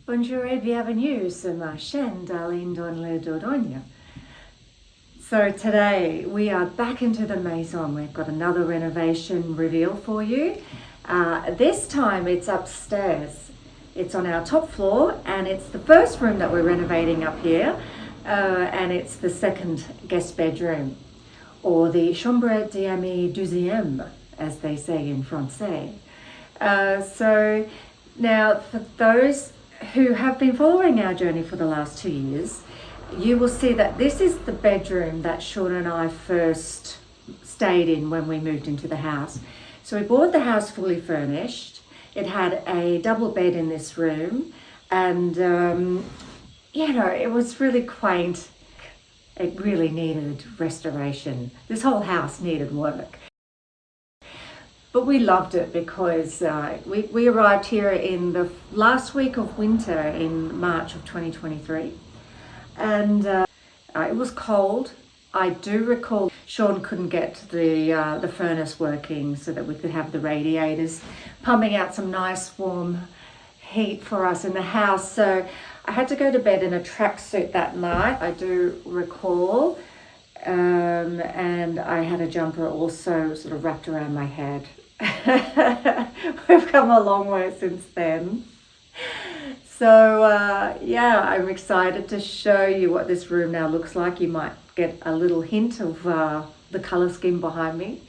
Bonjour et bienvenue sur ma chaîne d'Aline dans le Dordogne. So today we are back into the maison. We've got another renovation reveal for you. This time it's upstairs. It's on our top floor and it's the first room that we're renovating up here, and it's the second guest bedroom, or the chambre deuxième, as they say in Francais. So now for those who have been following our journey for the last 2 years, you will see that this is the bedroom that Sean and I first stayed in when we moved into the house. So we bought the house fully furnished. It had a double bed in this room, and it was really quaint. It really needed restoration. This whole house needed work. But we loved it because we arrived here in the last week of winter in March of 2023. And it was cold. I do recall Sean couldn't get the furnace working so that we could have the radiators pumping out some nice warm heat for us in the house. So I had to go to bed in a tracksuit that night, I do recall. And I had a jumper also sort of wrapped around my head. We've come a long way since then. So I'm excited to show you what this room now looks like. You might get a little hint of the colour scheme behind me.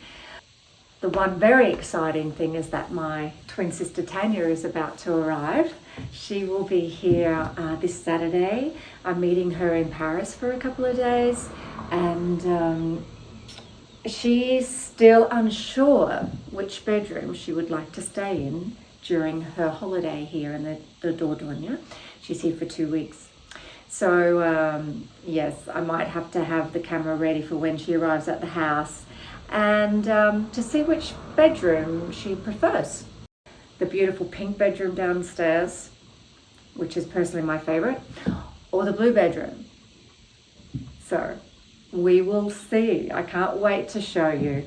The one very exciting thing is that my twin sister Tanya is about to arrive. She will be here this Saturday. I'm meeting her in Paris for a couple of days, and she's still unsure which bedroom she would like to stay in during her holiday here in the Dordogne. She's here for 2 weeks. So yes, I might have to have the camera ready for when she arrives at the house, and to see which bedroom she prefers. The beautiful pink bedroom downstairs, which is personally my favorite, or the blue bedroom. So we will see. I can't wait to show you.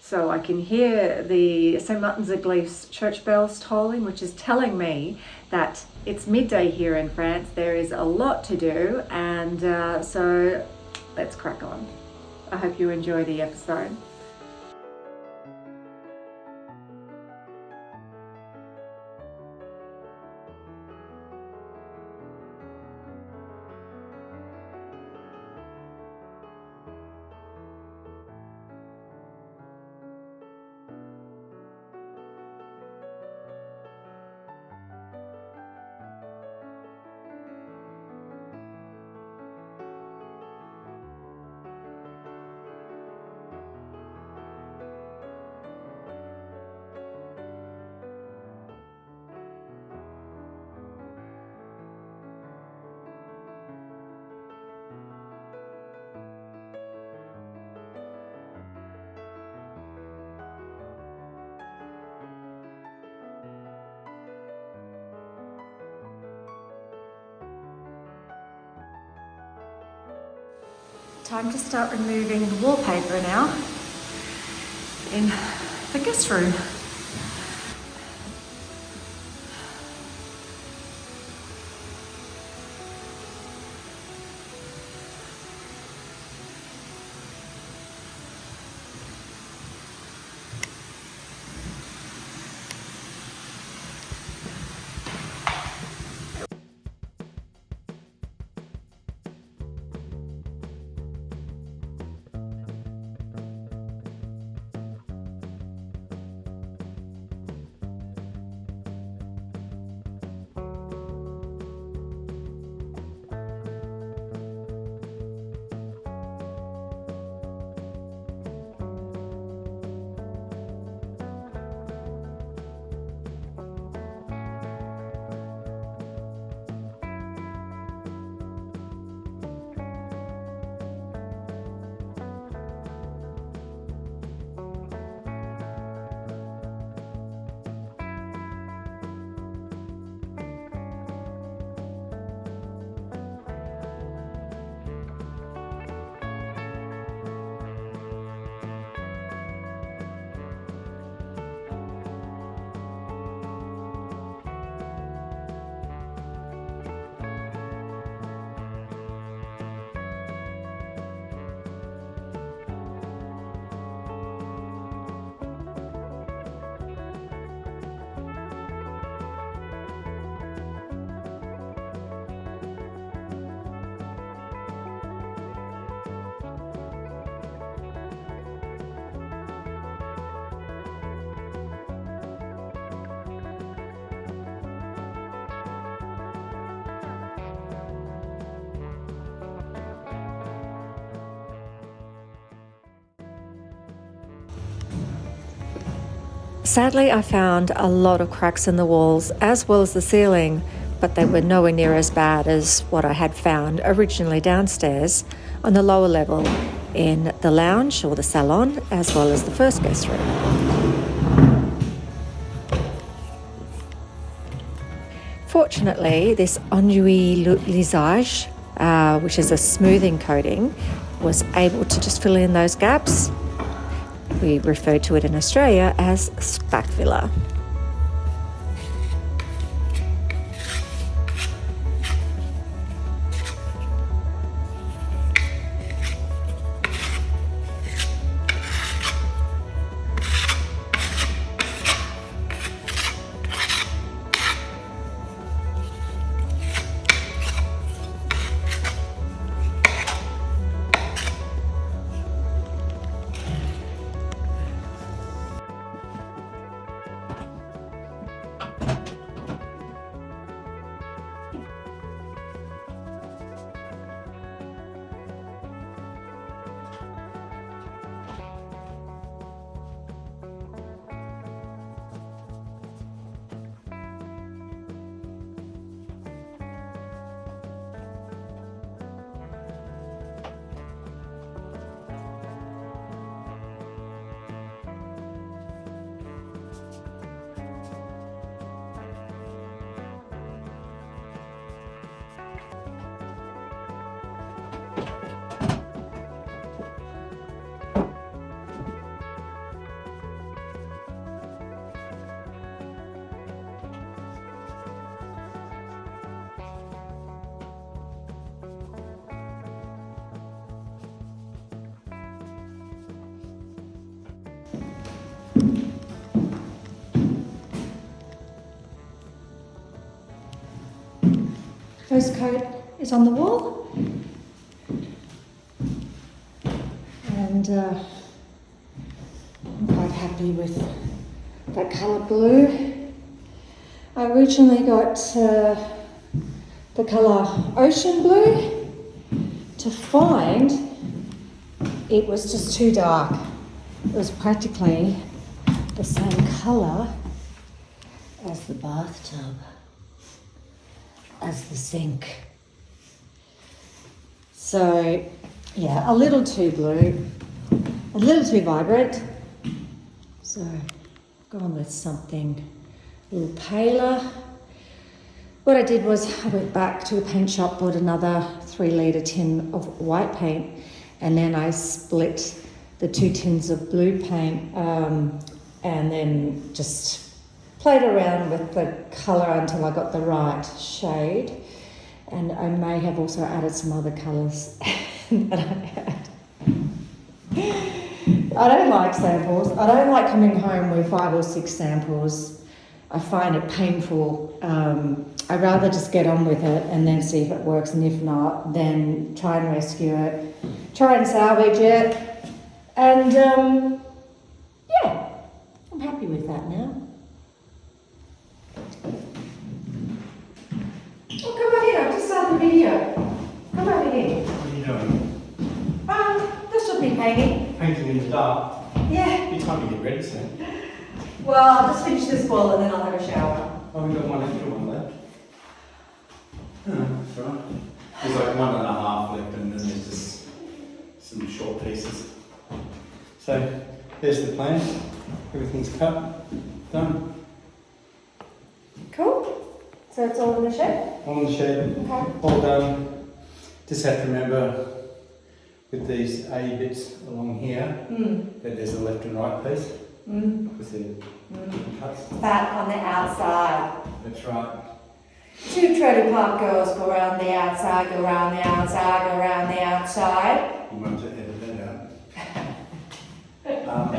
So I can hear the St. Martin's-Église church bells tolling, which is telling me that it's midday here in France. There is a lot to do, and so let's crack on. I hope you enjoy the episode. Time to start removing the wallpaper now in the guest room. Sadly, I found a lot of cracks in the walls as well as the ceiling, but they were nowhere near as bad as what I had found originally downstairs on the lower level in the lounge or the salon, as well as the first guest room. Fortunately, this enduit lisage, which is a smoothing coating, was able to just fill in those gaps. We refer to it in Australia as spackfiller. First coat is on the wall, and I'm quite happy with that colour blue. I originally got the colour ocean blue. To find it was just too dark. It was practically the same colour as the bathtub, as the sink. So yeah, a little too blue, a little too vibrant. So I've gone with something a little paler. What I did was I went back to the paint shop, bought another 3-litre tin of white paint, and then I split the 2 tins of blue paint, and then just played around with the colour until I got the right shade. And I may have also added some other colours that I had. I don't like samples. I don't like coming home with 5 or 6 samples. I find it painful. I'd rather just get on with it and then see if it works, and if not, then try and rescue it, try and salvage it, and yeah, I'm happy with that now. Oh, come on in, I've just started the video. Come over here. What are you doing? This will be painting. Painting in the dark. Yeah. You time to get ready soon. Well, I'll just finish this wall and then I'll have a shower. Oh, we've got one extra one left. That's right. There's like 1.5 left, and then there's just some short pieces. So there's the plan. Everything's cut, done. Cool. So it's all in the shed? All in the shed, Okay. all done. Just have to remember with these A bits along here that there's a left and right piece. Because they're cuts. That on the outside. That's right. 2 trailer park girls go around the outside, go around the outside, go around the outside. You want to edit that out.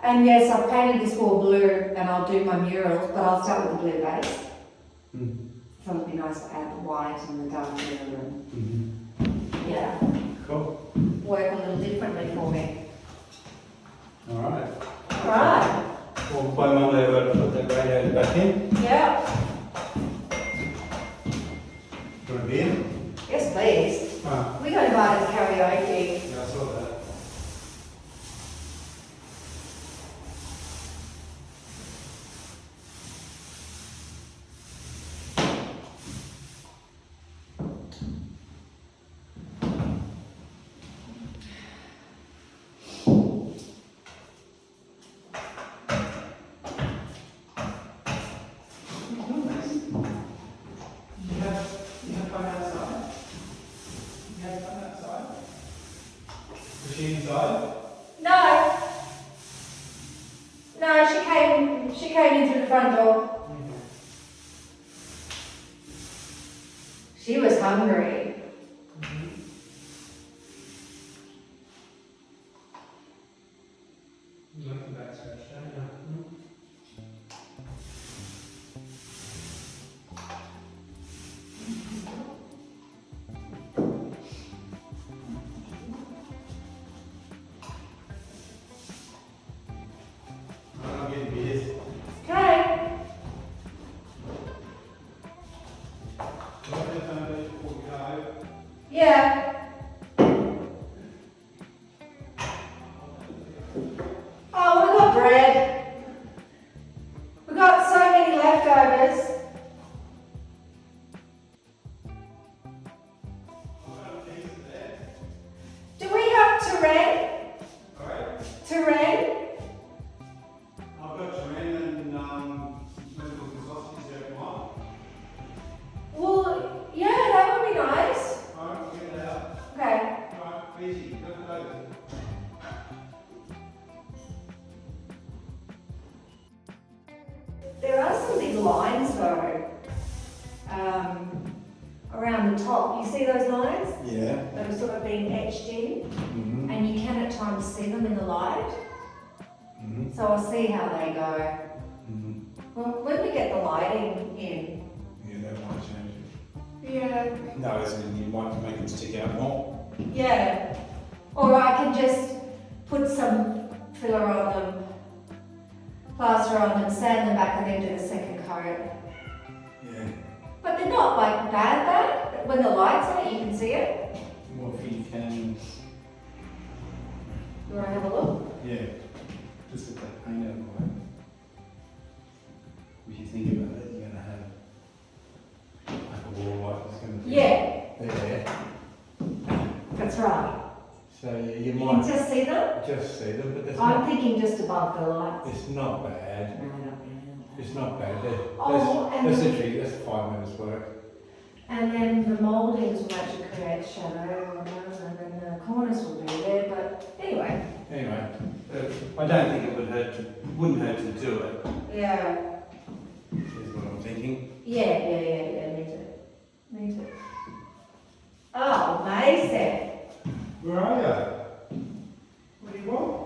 And yes, I've painted this wall blue and I'll do my murals, but I'll start with the blue base. So it'd be nice to add the white and the dark blue and yeah, Cool. work a little differently for me. Alright. Right. Well, by Monday I've got to put that radiator back in. Yeah. Do you want a beer? Yes, please. We got invited to karaoke. Yeah, I saw that. She was hungry. You like the back scratch, don't you? I'm getting beers. Okay. Yeah. Oh, we got bread. We got so many leftovers. Do we have terrain? Alright. Terrain? I've got terrain and some sausages there if you want. Well, yeah, that would be nice. Alright, we'll get it out. Okay. Alright, easy. Look at those. There are some big lines though, around the top. You see those lines? Yeah. That are sort of being etched in, Mm-hmm. and you can at times see them in the light. Mm-hmm. So I'll see how they go. Mm-hmm. Well, when we get the lighting in. Yeah, that might change it. Yeah. No, as in you might make it stick out more. Yeah. Or I can just put some filler on them, plaster on them, sand them back, and then do the second coat. Yeah. But they're not like bad. When the light's on it, you can see it. What if you can? You want to have a look? Yeah. Just with that paint out of the way. If you think about it, you're gonna have like a wall light that's gonna be Yeah, there. that's right. So you You can might just see them? just see them, but that's I'm not, thinking just above the lights. it's not bad. No, not It's not bad. There. Oh, and that's the- literally that's 5 minutes work. And then the mouldings will actually create shadow on them, and then the corners will be there. But anyway. Anyway, I don't think it wouldn't hurt to do it. Yeah. Is what I'm thinking. Yeah. Me too. Oh, amazing. Where are you? What do you want?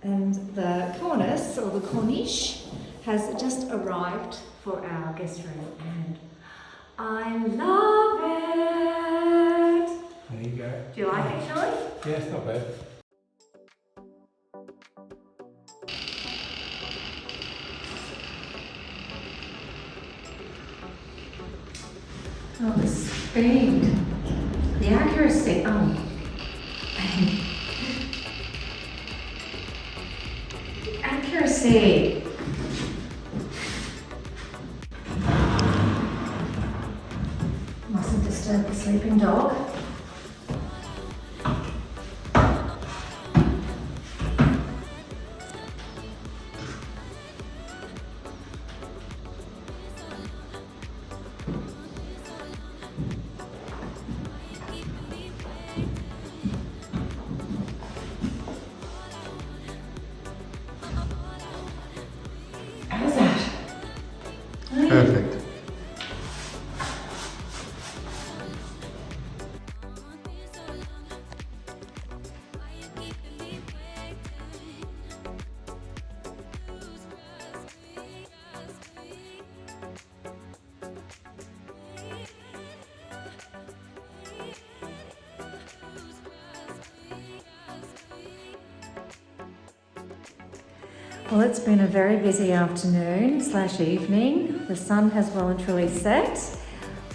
And the cornice, or the corniche, has just arrived for our guest room, and I love it. There you go. Do you like it, Sean? Yeah, it's not bad. Oh, the speed, the accuracy. The accuracy. Mustn't disturb the sleeping dog. How's that? Perfect. Well, it's been a very busy afternoon / evening. The sun has well and truly set,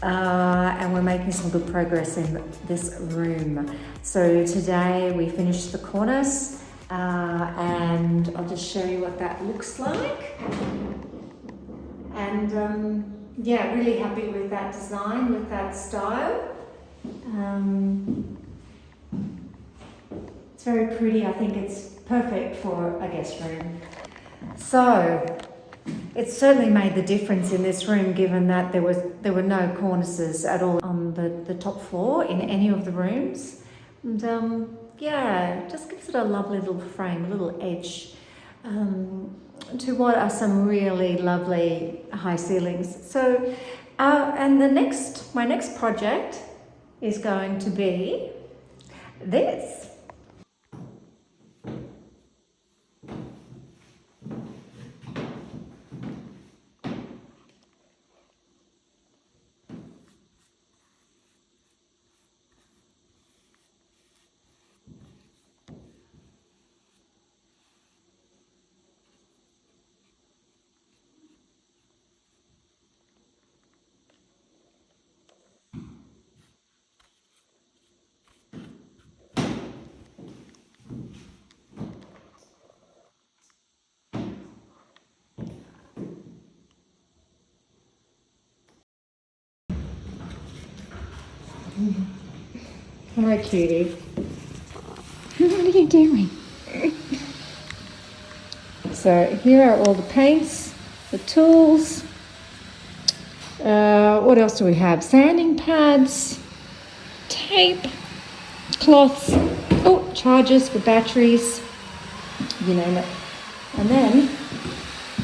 and we're making some good progress in this room. So today we finished the cornice, and I'll just show you what that looks like. And yeah, really happy with that design, with that style. It's very pretty. I think it's perfect for a guest room. So it's certainly made the difference in this room, given that there were no cornices at all on the top floor in any of the rooms. And yeah, it just gives it a lovely little frame, a little edge. to what are some really lovely high ceilings. So, and my next project is going to be this. Hello, cutie. What are you doing? So here are all the paints, the tools. What else do we have? Sanding pads, tape, cloths, chargers for batteries, you name it. And then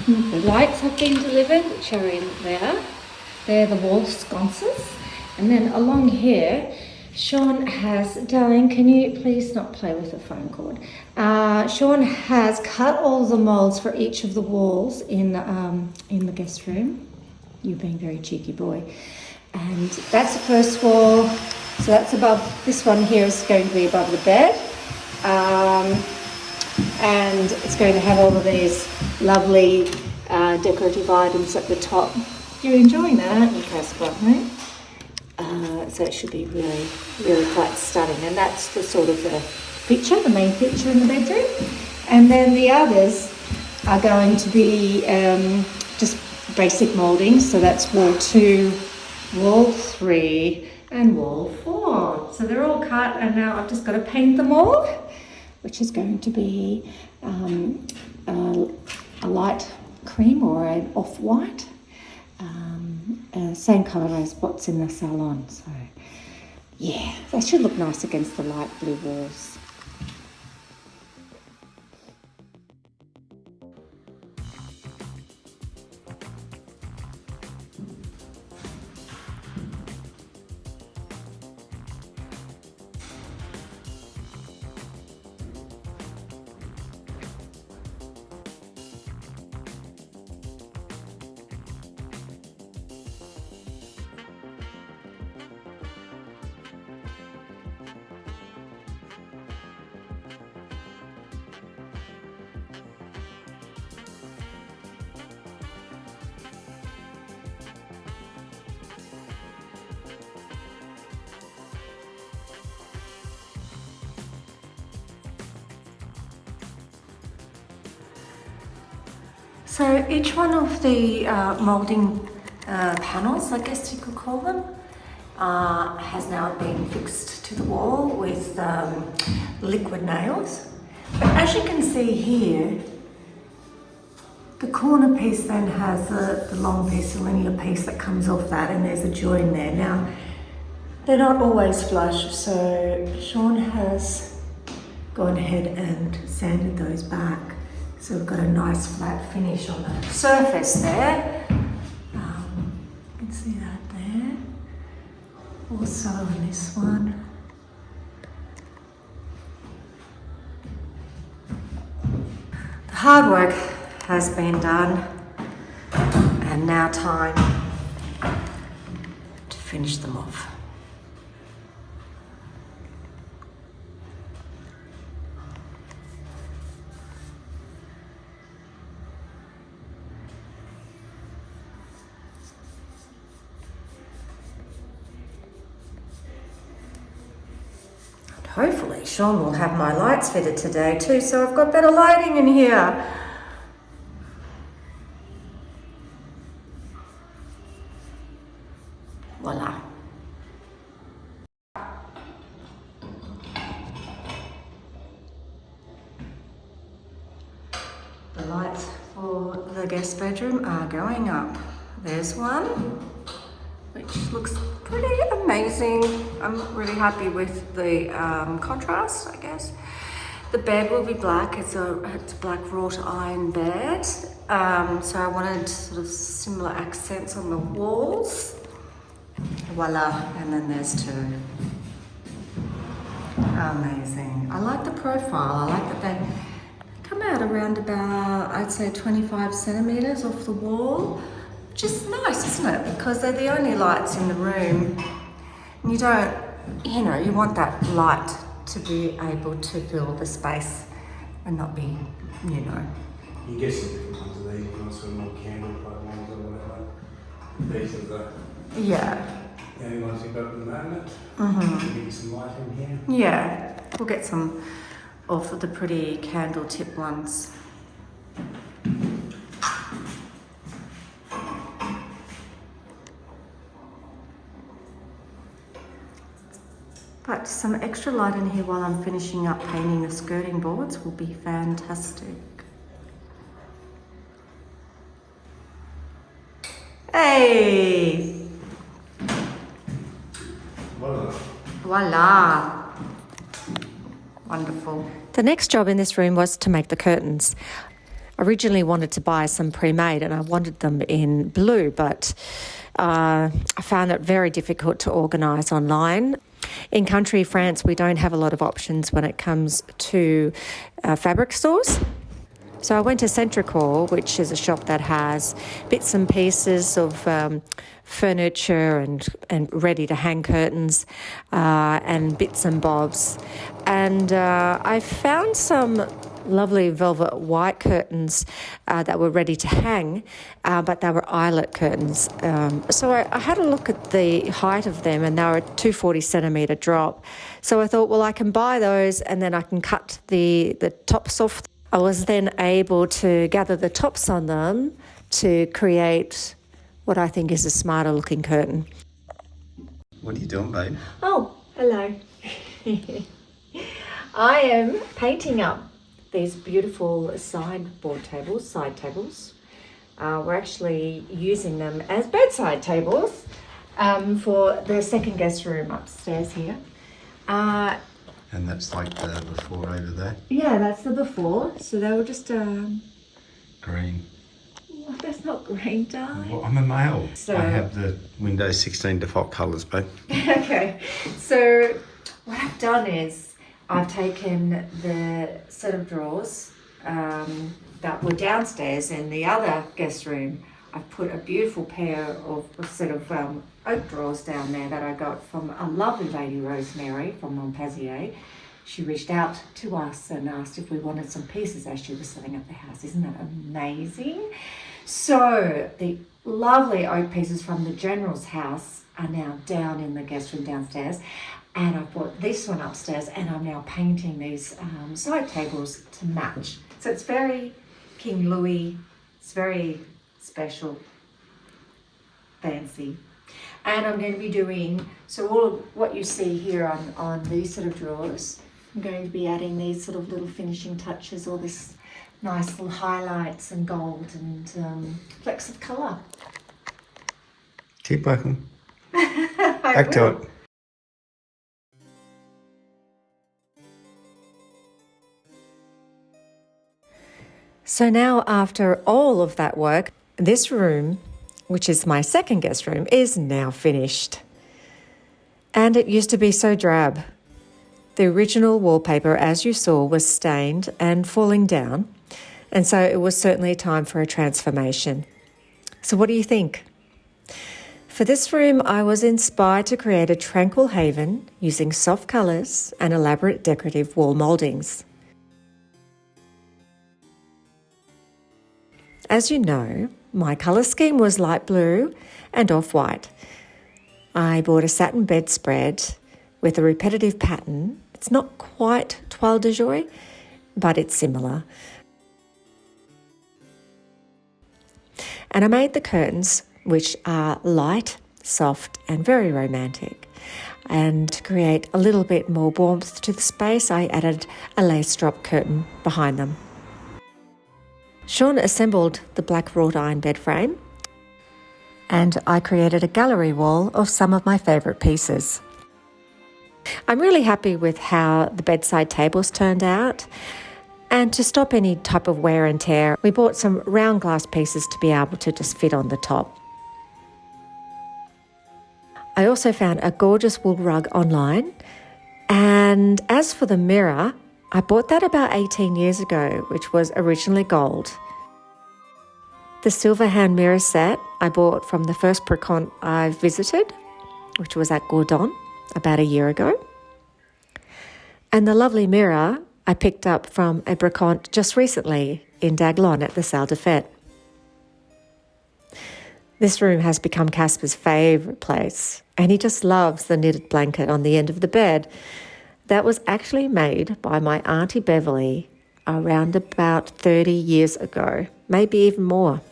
the lights have been delivered, which are in there. They're the wall sconces. And then along here, Sean has, darling, can you please not play with the phone cord? Sean has cut all the molds for each of the walls in the guest room. You're being very cheeky boy. And that's the first wall. So that's above, this one here is going to be above the bed. And it's going to have all of these lovely decorative items at the top. You're enjoying that, aren't you, Casper? Right? So it should be really, really quite stunning. And that's the sort of the feature, the main feature in the bedroom. And then the others are going to be just basic moldings. So that's wall 2, wall 3, and wall 4. So they're all cut, and now I've just got to paint them all, which is going to be a light cream or an off-white. Same colour as what's in the salon. So yeah, they should look nice against the light blue walls. So each one of the moulding panels, I guess you could call them, has now been fixed to the wall with liquid nails. But as you can see here, the corner piece then has the long piece, the linear piece that comes off that, and there's a join there. Now, they're not always flush, so Sean has gone ahead and sanded those back. So we've got a nice flat finish on the surface there. You can see that there. Also on this one. The hard work has been done, and now time to finish them off. Hopefully Sean will have my lights fitted today too, so I've got better lighting in here. Voila. The lights for the guest bedroom are going up. There's one, which looks pretty amazing. I'm really happy with the contrast, I guess. The bed will be black. It's a black wrought iron bed. So I wanted sort of similar accents on the walls. Voila, and then there's two. Amazing. I like the profile. I like that they come out around about, I'd say 25 centimeters off the wall, which is nice, isn't it? Because they're the only lights in the room. And you don't, you know, you want that light to be able to fill the space and not be, you know. You get some different ones of these, you also more candle type ones or whatever. These are the only ones you've got at the moment. Mm-hmm. Give you some light in here. Yeah, we'll get some off of the pretty candle tip ones. But some extra light in here while I'm finishing up painting the skirting boards will be fantastic. Hey! Voila. Voila! Wonderful. The next job in this room was to make the curtains. I originally wanted to buy some pre-made and I wanted them in blue, but I found it very difficult to organise online. In country France, we don't have a lot of options when it comes to fabric stores. So I went to Centricore, which is a shop that has bits and pieces of furniture and ready-to-hang curtains and bits and bobs. And I found some lovely velvet white curtains that were ready to hang, but they were eyelet curtains. So I had a look at the height of them, and they were a 240 centimetre drop. So I thought, well, I can buy those and then I can cut the tops off. I was then able to gather the tops on them to create what I think is a smarter looking curtain. What are you doing, babe? Oh, hello. I am painting up these beautiful side tables. We're actually using them as bedside tables for the second guest room upstairs here. And that's like the before over there? Yeah, that's the before. So they were just... Green. Well, that's not green, darling. Well, I'm a male. So, I have the Windows 16 default colours, babe. Okay, so what I've done is I've taken the set of drawers that were downstairs in the other guest room. I've put a beautiful pair of a set of oak drawers down there that I got from a lovely lady, Rosemary, from Montpazier. She reached out to us and asked if we wanted some pieces as she was setting up the house. Isn't that amazing? So the lovely oak pieces from the General's house are now down in the guest room downstairs. And I've brought this one upstairs and I'm now painting these side tables to match. So it's very King Louis, it's very special, fancy. And I'm going to be doing, so all of what you see here on these sort of drawers, I'm going to be adding these sort of little finishing touches, all this nice little highlights and gold and flecks of colour. Keep working. Back to it. So now after all of that work, this room, which is my second guest room, is now finished. And it used to be so drab. The original wallpaper, as you saw, was stained and falling down. And so it was certainly time for a transformation. So what do you think? For this room, I was inspired to create a tranquil haven using soft colours and elaborate decorative wall mouldings. As you know, my colour scheme was light blue and off-white. I bought a satin bedspread with a repetitive pattern. It's not quite toile de joie, but it's similar. And I made the curtains, which are light, soft, and very romantic. And to create a little bit more warmth to the space, I added a lace drop curtain behind them. Sean assembled the black wrought iron bed frame, and I created a gallery wall of some of my favourite pieces. I'm really happy with how the bedside tables turned out. And to stop any type of wear and tear, we bought some round glass pieces to be able to just fit on the top. I also found a gorgeous wool rug online. And as for the mirror, I bought that about 18 years ago, which was originally gold. The silver hand mirror set I bought from the first bricant I visited, which was at Gourdon about a year ago. And the lovely mirror I picked up from a bricant just recently in Daglon at the Salle de Fête. This room has become Casper's favourite place, and he just loves the knitted blanket on the end of the bed. That was actually made by my Auntie Beverly around about 30 years ago, maybe even more.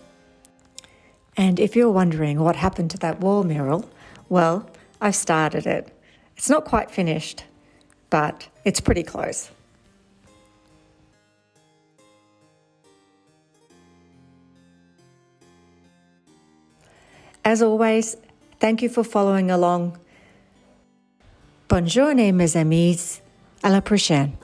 And if you're wondering what happened to that wall mural, well, I've started it. It's not quite finished, but it's pretty close. As always, thank you for following along. Bonne journée, mes amis. À la prochaine.